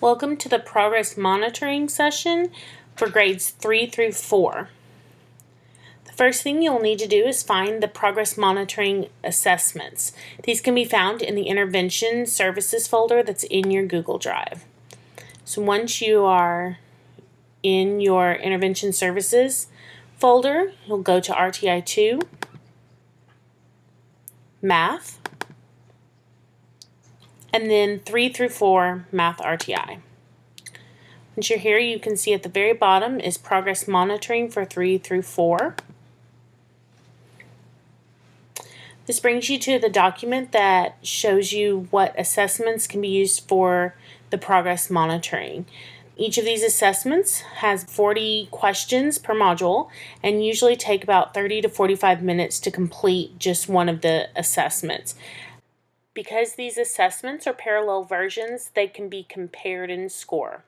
Welcome to the progress monitoring session for grades 3 through 4. The first thing you'll need to do is find the progress monitoring assessments. These can be found in the intervention services folder that's in your Google Drive. So once you are in your intervention services folder, you'll go to RTI 2, Math, and then 3 through 4 Math RTI. Once you're here, you can see at the very bottom is progress monitoring for 3 through 4. This brings you to the document that shows you what assessments can be used for the progress monitoring. Each of these assessments has 40 questions per module and usually take about 30 to 45 minutes to complete just one of the assessments. Because these assessments are parallel versions, they can be compared in score.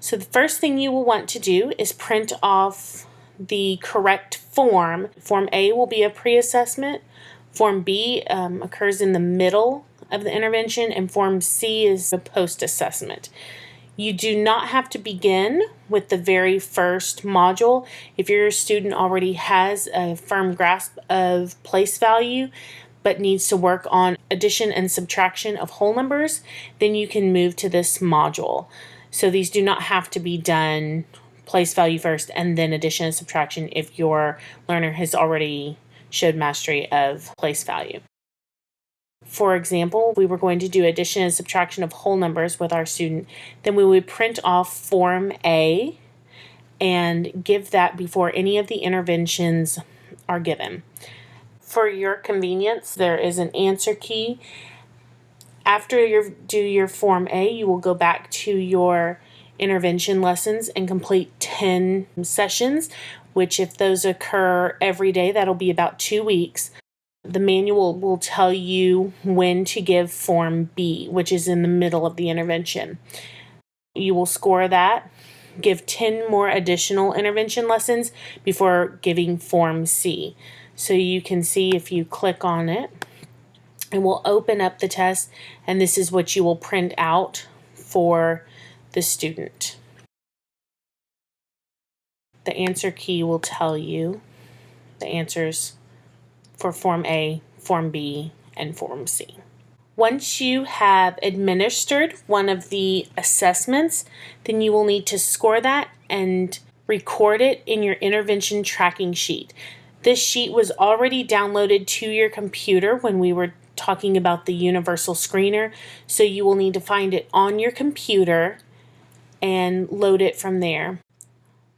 So the first thing you will want to do is print off the correct form. Form A will be a pre-assessment. Form B occurs in the middle of the intervention, and Form C is a post-assessment. You do not have to begin with the very first module. If your student already has a firm grasp of place value, but needs to work on addition and subtraction of whole numbers, then you can move to this module. So these do not have to be done place value first and then addition and subtraction if your learner has already showed mastery of place value. For example, we were going to do addition and subtraction of whole numbers with our student, then we would print off Form A and give that before any of the interventions are given. For your convenience, there is an answer key. After you do your Form A, you will go back to your intervention lessons and complete 10 sessions, which if those occur every day, that'll be about 2 weeks. The manual will tell you when to give Form B, which is in the middle of the intervention. You will score that, give 10 more additional intervention lessons before giving Form C. So you can see if you click on it, it will open up the test, and this is what you will print out for the student. The answer key will tell you the answers for Form A, Form B, and Form C. Once you have administered one of the assessments, then you will need to score that and record it in your intervention tracking sheet. This sheet was already downloaded to your computer when we were talking about the universal screener, so you will need to find it on your computer and load it from there.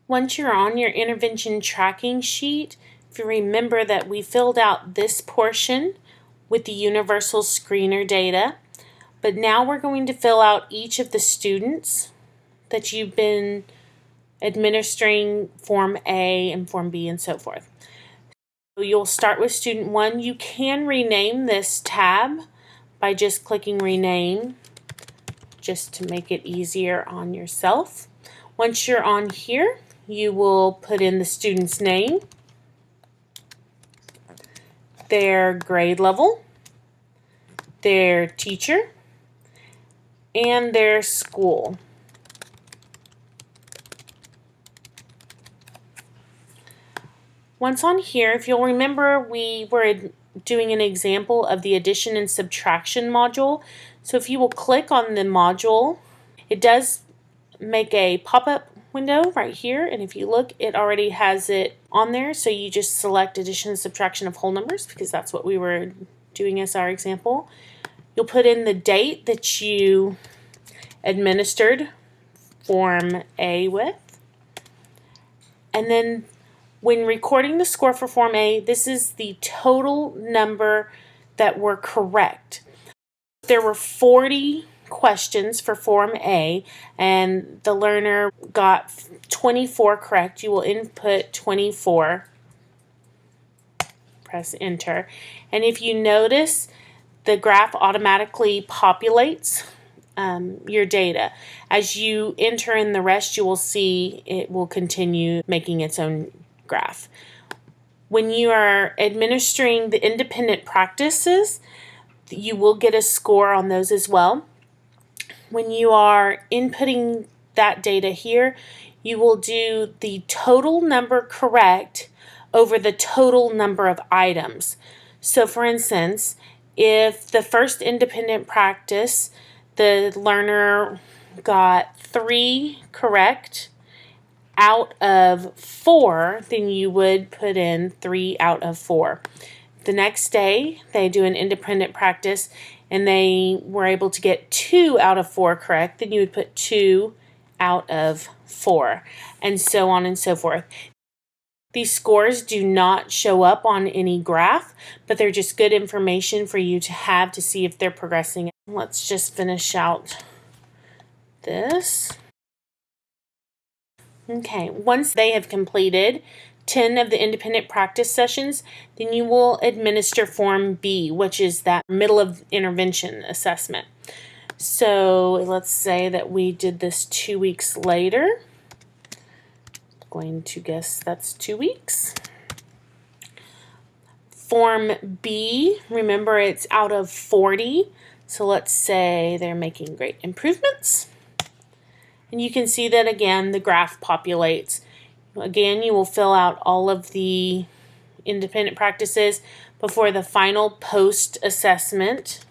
Once you're on your intervention tracking sheet, if you remember that we filled out this portion with the universal screener data, but now we're going to fill out each of the students that you've been administering Form A and Form B and so forth. You'll start with student 1. You can rename this tab by just clicking rename, just to make it easier on yourself. Once you're on here, you will put in the student's name, their grade level, their teacher, and their school. Once on here, if you'll remember, we were doing an example of the addition and subtraction module. So if you will click on the module, it does make a pop-up window right here, and if you look, it already has it on there. So you just select addition and subtraction of whole numbers because that's what we were doing as our example. You'll put in the date that you administered Form A with, and then when recording the score for Form A, this is the total number that were correct. There were 40 questions for Form A, and the learner got 24 correct. You will input 24, press enter, and if you notice, the graph automatically populates your data. As you enter in the rest, you will see it will continue making its own graph. When you are administering the independent practices, you will get a score on those as well. when you are inputting that data here, you will do the total number correct over the total number of items. So for instance, if the first independent practice, the learner got 3 correct out of 4, then you would put in 3 out of 4. The next day, they do an independent practice and they were able to get 2 out of 4 correct, then you would put 2 out of 4, and so on and so forth. These scores do not show up on any graph, but they're just good information for you to have to see if they're progressing. Let's just finish out this. Okay, once they have completed 10 of the independent practice sessions, then you will administer Form B, which is that middle of intervention assessment. So let's say that we did this 2 weeks later. Going to guess that's 2 weeks. Form B, remember it's out of 40. So let's say they're making great improvements. And you can see that again, the graph populates. Again, you will fill out all of the independent practices before the final post-assessment,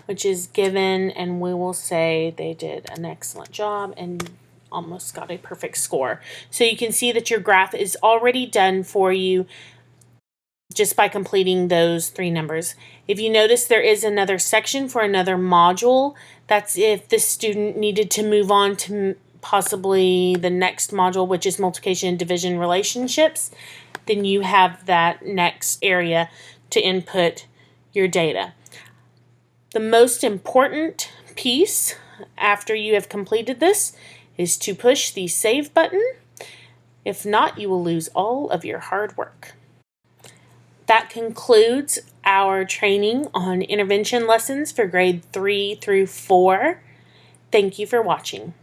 which is given, and we will say they did an excellent job and almost got a perfect score. So you can see that your graph is already done for you just by completing those 3 numbers. If you notice, there is another section for another module. That's if the student needed to move on to possibly the next module, which is multiplication and division relationships, then you have that next area to input your data. The most important piece after you have completed this is to push the save button. If not, you will lose all of your hard work. That concludes our training on intervention lessons for grade 3 through 4. Thank you for watching.